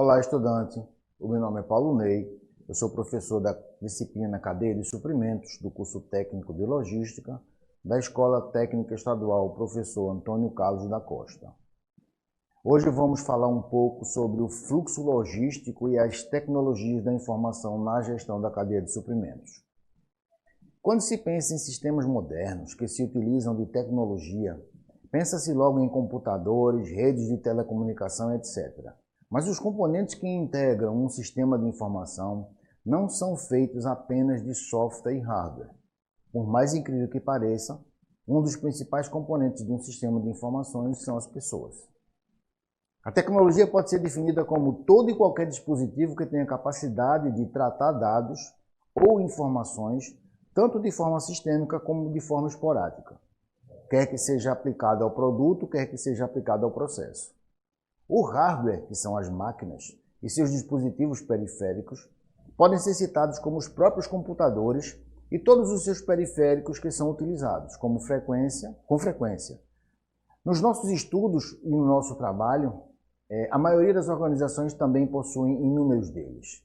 Olá, estudante. O meu nome é Paulo Ney. Eu sou professor da disciplina Cadeia de Suprimentos do curso técnico de Logística da Escola Técnica Estadual Professor Antônio Carlos da Costa. Hoje vamos falar um pouco sobre o fluxo logístico e as tecnologias da informação na gestão da cadeia de suprimentos. Quando se pensa em sistemas modernos que se utilizam de tecnologia, pensa-se logo em computadores, redes de telecomunicação, etc. Mas os componentes que integram um sistema de informação não são feitos apenas de software e hardware. Por mais incrível que pareça, um dos principais componentes de um sistema de informações são as pessoas. A tecnologia pode ser definida como todo e qualquer dispositivo que tenha capacidade de tratar dados ou informações, tanto de forma sistêmica como de forma esporádica, quer que seja aplicado ao produto, quer que seja aplicado ao processo. O hardware, que são as máquinas, e seus dispositivos periféricos, podem ser citados como os próprios computadores e todos os seus periféricos que são utilizados com frequência. Nos nossos estudos e no nosso trabalho, a maioria das organizações também possuem inúmeros deles.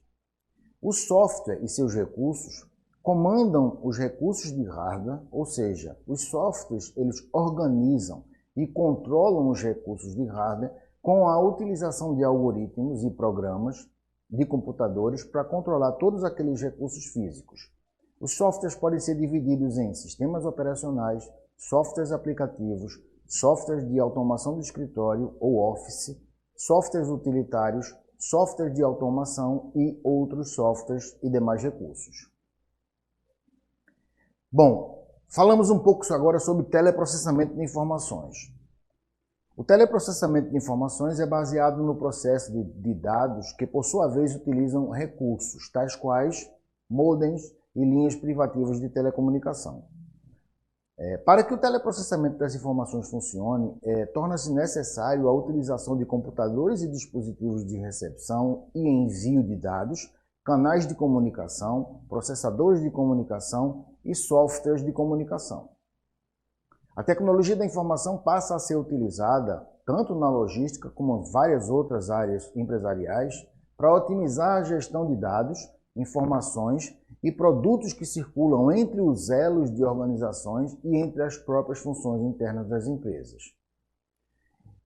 O software e seus recursos comandam os recursos de hardware, ou seja, os softwares eles organizam e controlam os recursos de hardware com a utilização de algoritmos e programas de computadores para controlar todos aqueles recursos físicos. Os softwares podem ser divididos em sistemas operacionais, softwares aplicativos, softwares de automação do escritório ou office, softwares utilitários, softwares de automação e outros softwares e demais recursos. Bom, falamos um pouco agora sobre teleprocessamento de informações. O teleprocessamento de informações é baseado no processo de dados que, por sua vez, utilizam recursos, tais quais modems e linhas privativas de telecomunicação. Para que o teleprocessamento das informações funcione, torna-se necessário a utilização de computadores e dispositivos de recepção e envio de dados, canais de comunicação, processadores de comunicação e softwares de comunicação. A tecnologia da informação passa a ser utilizada, tanto na logística como em várias outras áreas empresariais, para otimizar a gestão de dados, informações e produtos que circulam entre os elos de organizações e entre as próprias funções internas das empresas.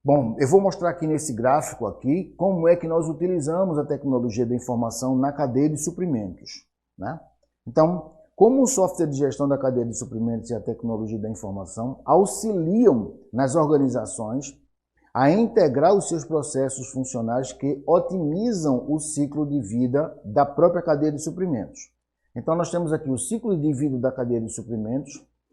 Bom, eu vou mostrar aqui nesse gráfico aqui como é que nós utilizamos a tecnologia da informação na cadeia de suprimentos, né? Então, como o software de gestão da cadeia de suprimentos e a tecnologia da informação auxiliam nas organizações a integrar os seus processos funcionais que otimizam o ciclo de vida da própria cadeia de suprimentos. Então, nós temos aqui o ciclo de vida da cadeia de suprimentos,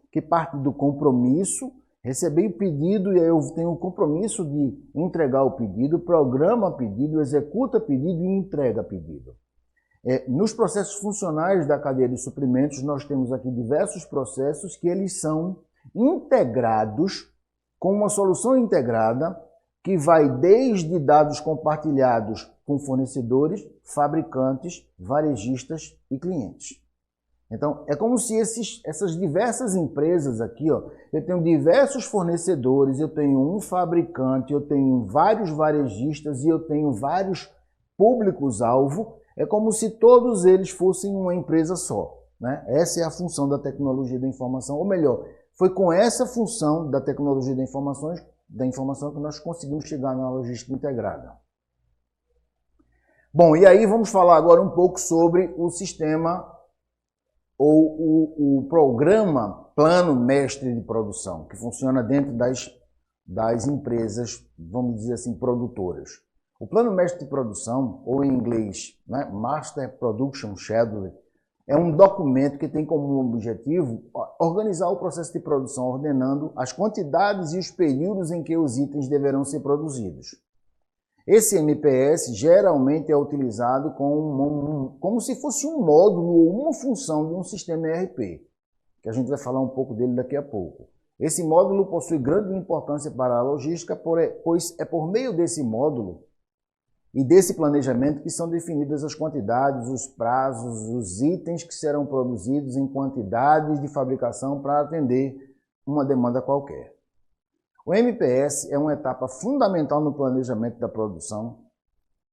que parte do compromisso, receber o pedido e aí eu tenho o compromisso de entregar o pedido, programa pedido, executa pedido e entrega pedido. Nos processos funcionais da cadeia de suprimentos, nós temos aqui diversos processos que eles são integrados com uma solução integrada que vai desde dados compartilhados com fornecedores, fabricantes, varejistas e clientes. Então, é como se essas diversas empresas aqui, ó, eu tenho diversos fornecedores, eu tenho um fabricante, eu tenho vários varejistas e eu tenho vários públicos-alvo. É como se todos eles fossem uma empresa só, né? Essa é a função da tecnologia da informação, ou melhor, foi com essa função da tecnologia da informação que nós conseguimos chegar na logística integrada. Bom, e aí vamos falar agora um pouco sobre o sistema ou o programa Plano Mestre de Produção, que funciona dentro das empresas, vamos dizer assim, produtoras. O Plano Mestre de Produção, ou em inglês, né, Master Production Schedule, é um documento que tem como objetivo organizar o processo de produção, ordenando as quantidades e os períodos em que os itens deverão ser produzidos. Esse MPS geralmente é utilizado como se fosse um módulo ou uma função de um sistema ERP, que a gente vai falar um pouco dele daqui a pouco. Esse módulo possui grande importância para a logística, pois é por meio desse módulo e desse planejamento que são definidas as quantidades, os prazos, os itens que serão produzidos em quantidades de fabricação para atender uma demanda qualquer. O MPS é uma etapa fundamental no planejamento da produção,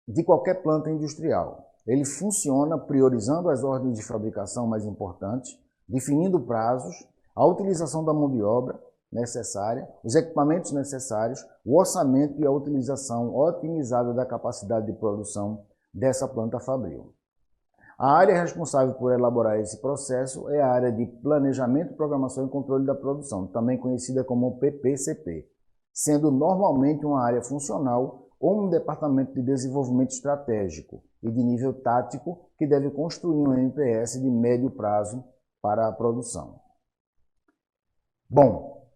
de qualquer planta industrial. Ele funciona priorizando as ordens de fabricação mais importantes, definindo prazos, a utilização da mão de obra necessária, os equipamentos necessários, o orçamento e a utilização otimizada da capacidade de produção dessa planta fabril. A área responsável por elaborar esse processo é a área de Planejamento, Programação e Controle da Produção, também conhecida como PPCP, sendo normalmente uma área funcional ou um departamento de desenvolvimento estratégico e de nível tático que deve construir um MPS de médio prazo para a produção. Bom,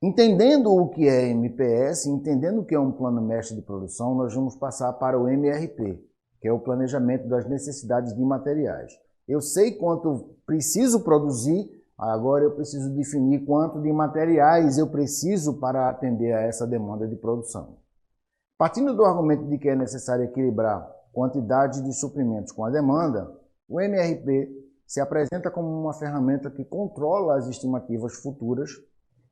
entendendo o que é MPS, entendendo o que é um plano mestre de produção, nós vamos passar para o MRP, que é o planejamento das necessidades de materiais. Eu sei quanto preciso produzir, agora eu preciso definir quanto de materiais eu preciso para atender a essa demanda de produção. Partindo do argumento de que é necessário equilibrar quantidade de suprimentos com a demanda, o MRP se apresenta como uma ferramenta que controla as estimativas futuras,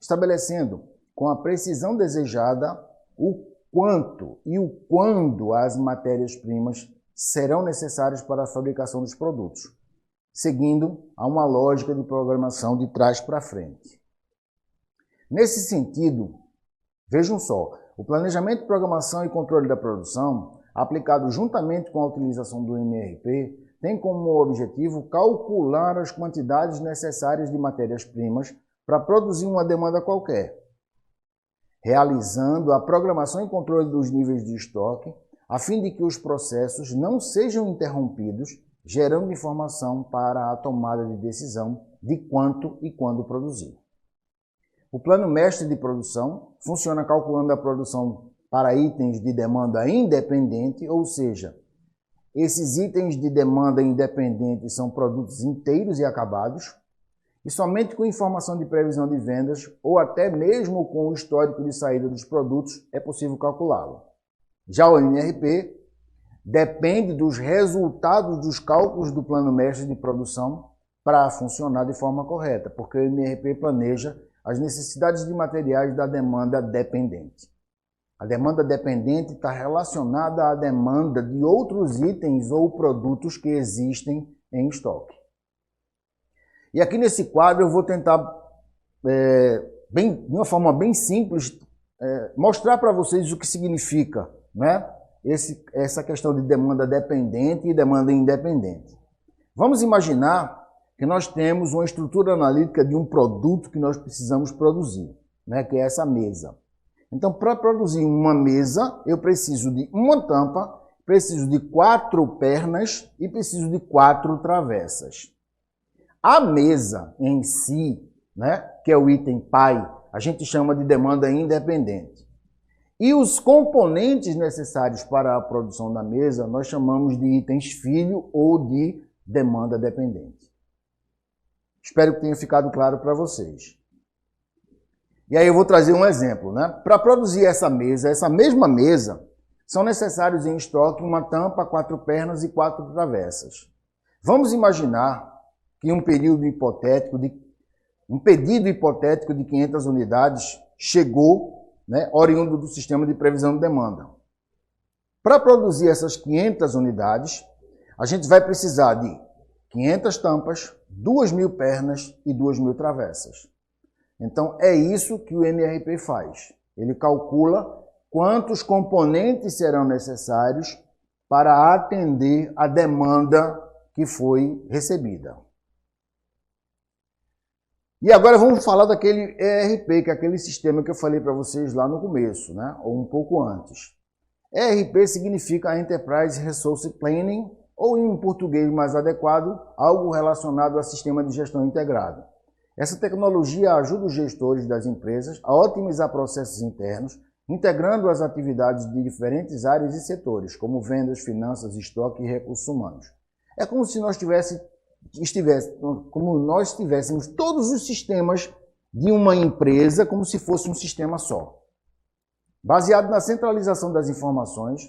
estabelecendo com a precisão desejada o quanto e o quando as matérias-primas serão necessárias para a fabricação dos produtos, seguindo a uma lógica de programação de trás para frente. Nesse sentido, vejam só, o planejamento, programação e controle da produção, aplicado juntamente com a utilização do MRP, tem como objetivo calcular as quantidades necessárias de matérias-primas para produzir uma demanda qualquer, realizando a programação e controle dos níveis de estoque, a fim de que os processos não sejam interrompidos, gerando informação para a tomada de decisão de quanto e quando produzir. O plano mestre de produção funciona calculando a produção para itens de demanda independente, ou seja, esses itens de demanda independente são produtos inteiros e acabados, e somente com informação de previsão de vendas ou até mesmo com o histórico de saída dos produtos é possível calculá-lo. Já o MRP depende dos resultados dos cálculos do plano mestre de produção para funcionar de forma correta, porque o MRP planeja as necessidades de materiais da demanda dependente. A demanda dependente está relacionada à demanda de outros itens ou produtos que existem em estoque. E aqui nesse quadro eu vou tentar, de uma forma bem simples, mostrar para vocês o que significa, né, essa questão de demanda dependente e demanda independente. Vamos imaginar que nós temos uma estrutura analítica de um produto que nós precisamos produzir, né, que é essa mesa. Então, para produzir uma mesa, eu preciso de uma tampa, preciso de 4 pernas e preciso de 4 travessas. A mesa em si, né, que é o item pai, a gente chama de demanda independente. E os componentes necessários para a produção da mesa, nós chamamos de itens filho ou de demanda dependente. Espero que tenha ficado claro para vocês. E aí eu vou trazer um exemplo, né? Para produzir essa mesma mesa, são necessários em estoque uma tampa, 4 pernas e 4 travessas. Vamos imaginar que um pedido hipotético de 500 unidades chegou, né, oriundo do sistema de previsão de demanda. Para produzir essas 500 unidades, a gente vai precisar de 500 tampas, 2.000 pernas e 2.000 travessas. Então, é isso que o MRP faz. Ele calcula quantos componentes serão necessários para atender a demanda que foi recebida. E agora vamos falar daquele ERP, que é aquele sistema que eu falei para vocês lá no começo, né? Ou um pouco antes. ERP significa Enterprise Resource Planning, ou em um português mais adequado, algo relacionado a sistema de gestão integrado. Essa tecnologia ajuda os gestores das empresas a otimizar processos internos, integrando as atividades de diferentes áreas e setores, como vendas, finanças, estoque e recursos humanos. É como se nós tivéssemos todos os sistemas de uma empresa como se fosse um sistema só. Baseado na centralização das informações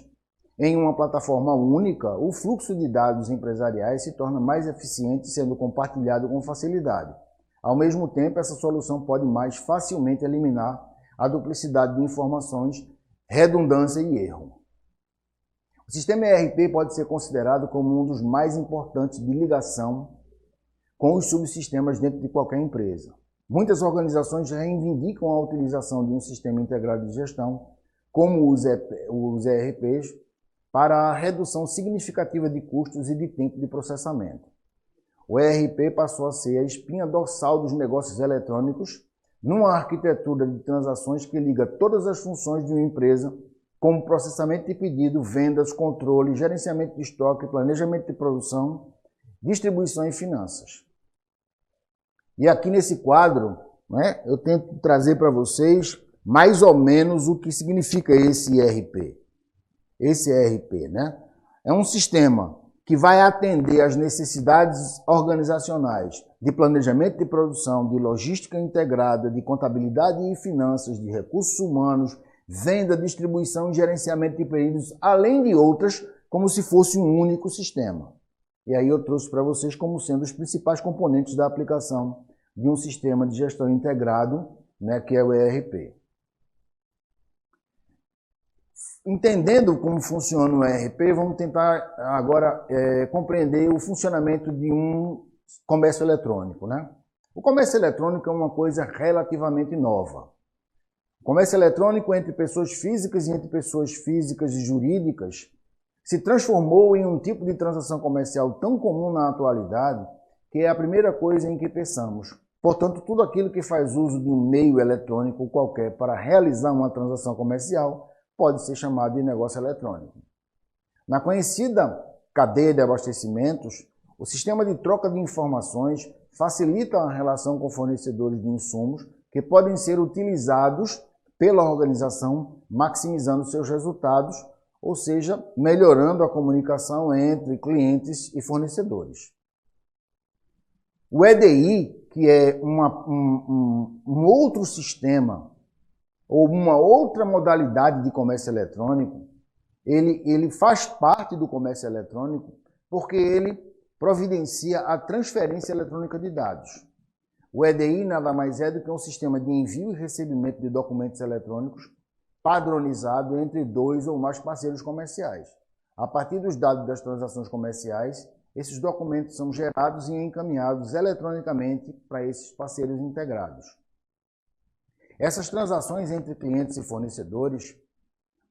em uma plataforma única, o fluxo de dados empresariais se torna mais eficiente, sendo compartilhado com facilidade. Ao mesmo tempo, essa solução pode mais facilmente eliminar a duplicidade de informações, redundância e erro. O sistema ERP pode ser considerado como um dos mais importantes de ligação com os subsistemas dentro de qualquer empresa. Muitas organizações reivindicam a utilização de um sistema integrado de gestão, como os ERPs, para a redução significativa de custos e de tempo de processamento. O ERP passou a ser a espinha dorsal dos negócios eletrônicos, numa arquitetura de transações que liga todas as funções de uma empresa, como processamento de pedido, vendas, controle, gerenciamento de estoque, planejamento de produção, distribuição e finanças. E aqui nesse quadro, né, eu tento trazer para vocês mais ou menos o que significa esse ERP. Esse ERP, né? É um sistema que vai atender às necessidades organizacionais de planejamento de produção, de logística integrada, de contabilidade e finanças, de recursos humanos, venda, distribuição e gerenciamento de períodos, além de outras, como se fosse um único sistema. E aí eu trouxe para vocês como sendo os principais componentes da aplicação de um sistema de gestão integrado, né, que é o ERP. Entendendo como funciona o ERP, vamos tentar agora compreender o funcionamento de um comércio eletrônico, né? O comércio eletrônico é uma coisa relativamente nova. O comércio eletrônico entre pessoas físicas e entre pessoas físicas e jurídicas se transformou em um tipo de transação comercial tão comum na atualidade que é a primeira coisa em que pensamos. Portanto, tudo aquilo que faz uso de um meio eletrônico qualquer para realizar uma transação comercial pode ser chamado de negócio eletrônico. Na conhecida cadeia de abastecimentos, o sistema de troca de informações facilita a relação com fornecedores de insumos que podem ser utilizados pela organização, maximizando seus resultados, ou seja, melhorando a comunicação entre clientes e fornecedores. O EDI, que é um outro sistema, ou uma outra modalidade de comércio eletrônico, ele faz parte do comércio eletrônico porque ele providencia a transferência eletrônica de dados. O EDI nada mais é do que um sistema de envio e recebimento de documentos eletrônicos padronizado entre dois ou mais parceiros comerciais. A partir dos dados das transações comerciais, esses documentos são gerados e encaminhados eletronicamente para esses parceiros integrados. Essas transações entre clientes e fornecedores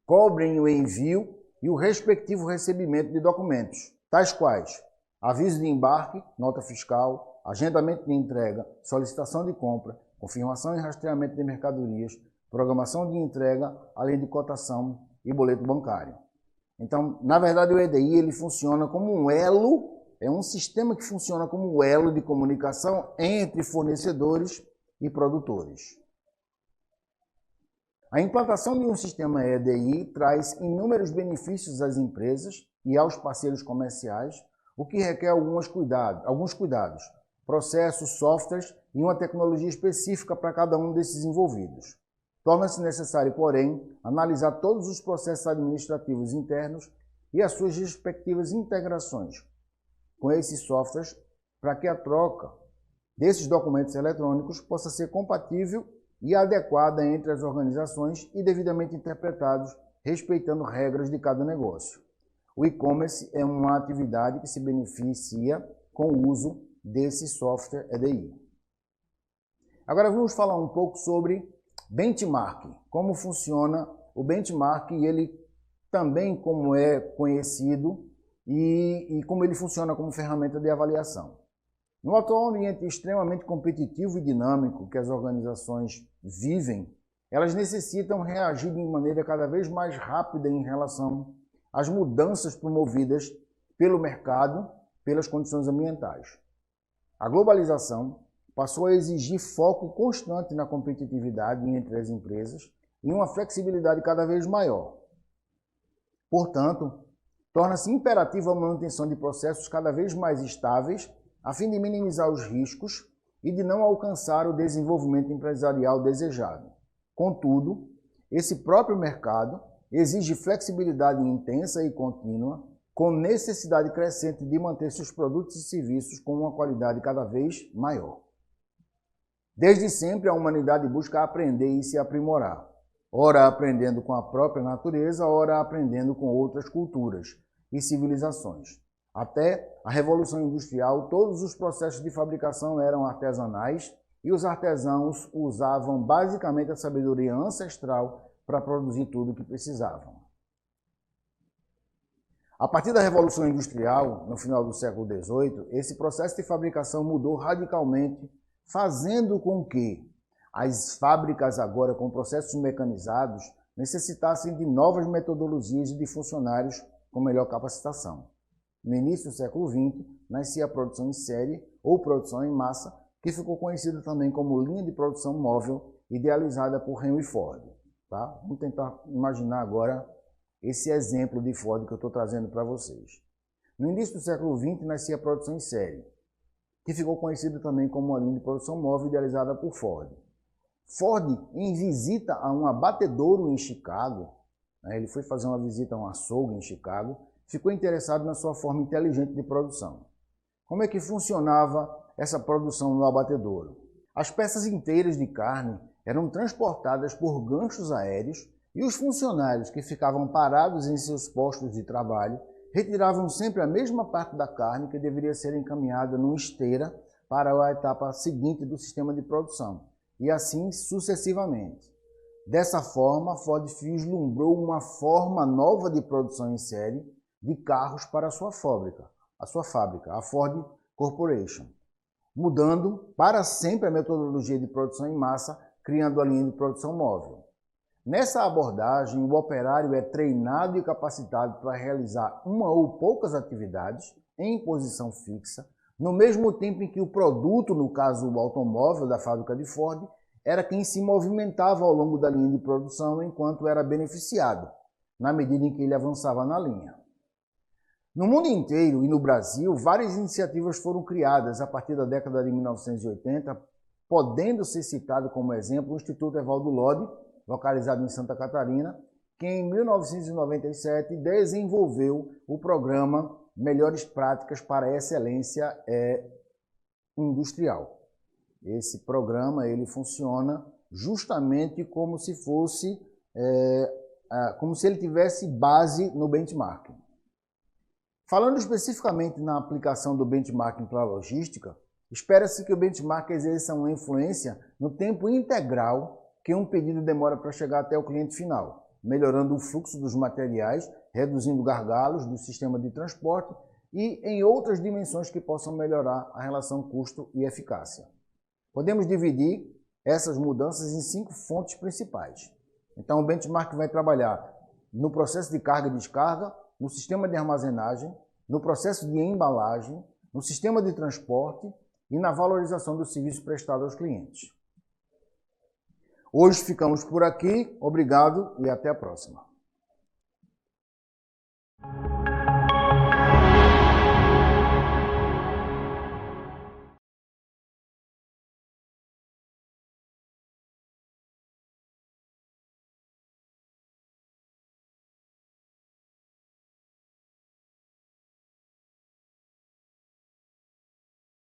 cobrem o envio e o respectivo recebimento de documentos, tais quais aviso de embarque, nota fiscal, agendamento de entrega, solicitação de compra, confirmação e rastreamento de mercadorias, programação de entrega, além de cotação e boleto bancário. Então, na verdade, o EDI ele funciona como um elo, é um sistema que funciona como um elo de comunicação entre fornecedores e produtores. A implantação de um sistema EDI traz inúmeros benefícios às empresas e aos parceiros comerciais, o que requer alguns cuidados, processos, softwares e uma tecnologia específica para cada um desses envolvidos. Torna-se necessário, porém, analisar todos os processos administrativos internos e as suas respectivas integrações com esses softwares para que a troca desses documentos eletrônicos possa ser compatível e adequada entre as organizações e devidamente interpretados, respeitando regras de cada negócio. O e-commerce é uma atividade que se beneficia com o uso desse software EDI. Agora vamos falar um pouco sobre benchmark, como funciona o benchmark e ele também como é conhecido e como ele funciona como ferramenta de avaliação. No atual ambiente extremamente competitivo e dinâmico que as organizações vivem, elas necessitam reagir de maneira cada vez mais rápida em relação às mudanças promovidas pelo mercado, pelas condições ambientais. A globalização passou a exigir foco constante na competitividade entre as empresas e uma flexibilidade cada vez maior. Portanto, torna-se imperativa a manutenção de processos cada vez mais estáveis a fim de minimizar os riscos e de não alcançar o desenvolvimento empresarial desejado. Contudo, esse próprio mercado exige flexibilidade intensa e contínua, com necessidade crescente de manter seus produtos e serviços com uma qualidade cada vez maior. Desde sempre, a humanidade busca aprender e se aprimorar. ora aprendendo com a própria natureza, ora aprendendo com outras culturas e civilizações. Até a Revolução Industrial, todos os processos de fabricação eram artesanais e os artesãos usavam basicamente a sabedoria ancestral para produzir tudo o que precisavam. A partir da Revolução Industrial, no final do século XVIII, esse processo de fabricação mudou radicalmente, fazendo com que as fábricas agora com processos mecanizados necessitassem de novas metodologias e de funcionários com melhor capacitação. No início do século XX, nascia a produção em série ou produção em massa, que ficou conhecida também como linha de produção móvel, idealizada por Henry Ford. Tá? Vamos tentar imaginar agora esse exemplo de Ford que eu estou trazendo para vocês. No início do século XX, nascia a produção em série, que ficou conhecida também como a linha de produção móvel, idealizada por Ford. Ford, em visita a um abatedouro em Chicago, ele foi fazer uma visita a um açougue em Chicago, ficou interessado na sua forma inteligente de produção. Como é que funcionava essa produção no abatedouro? As peças inteiras de carne eram transportadas por ganchos aéreos e os funcionários que ficavam parados em seus postos de trabalho retiravam sempre a mesma parte da carne que deveria ser encaminhada numa esteira para a etapa seguinte do sistema de produção, e assim sucessivamente. Dessa forma, Ford vislumbrou uma forma nova de produção em série de carros para a sua fábrica, a Ford Corporation, mudando para sempre a metodologia de produção em massa, criando a linha de produção móvel. Nessa abordagem, o operário é treinado e capacitado para realizar uma ou poucas atividades em posição fixa, no mesmo tempo em que o produto, no caso o automóvel da fábrica de Ford, era quem se movimentava ao longo da linha de produção enquanto era beneficiado, na medida em que ele avançava na linha. No mundo inteiro e no Brasil, várias iniciativas foram criadas a partir da década de 1980, podendo ser citado como exemplo o Instituto Evaldo Lodge, localizado em Santa Catarina, que em 1997 desenvolveu o programa Melhores Práticas para a Excelência Industrial. Esse programa ele funciona justamente como se fosse, como se ele tivesse base no benchmarking. Falando especificamente na aplicação do benchmarking para a logística, espera-se que o benchmark exerça uma influência no tempo integral que um pedido demora para chegar até o cliente final, melhorando o fluxo dos materiais, reduzindo gargalos do sistema de transporte e em outras dimensões que possam melhorar a relação custo e eficácia. Podemos dividir essas mudanças em 5 fontes principais. Então, o benchmark vai trabalhar no processo de carga e descarga, no sistema de armazenagem, no processo de embalagem, no sistema de transporte e na valorização do serviço prestado aos clientes. Hoje ficamos por aqui, obrigado e até a próxima.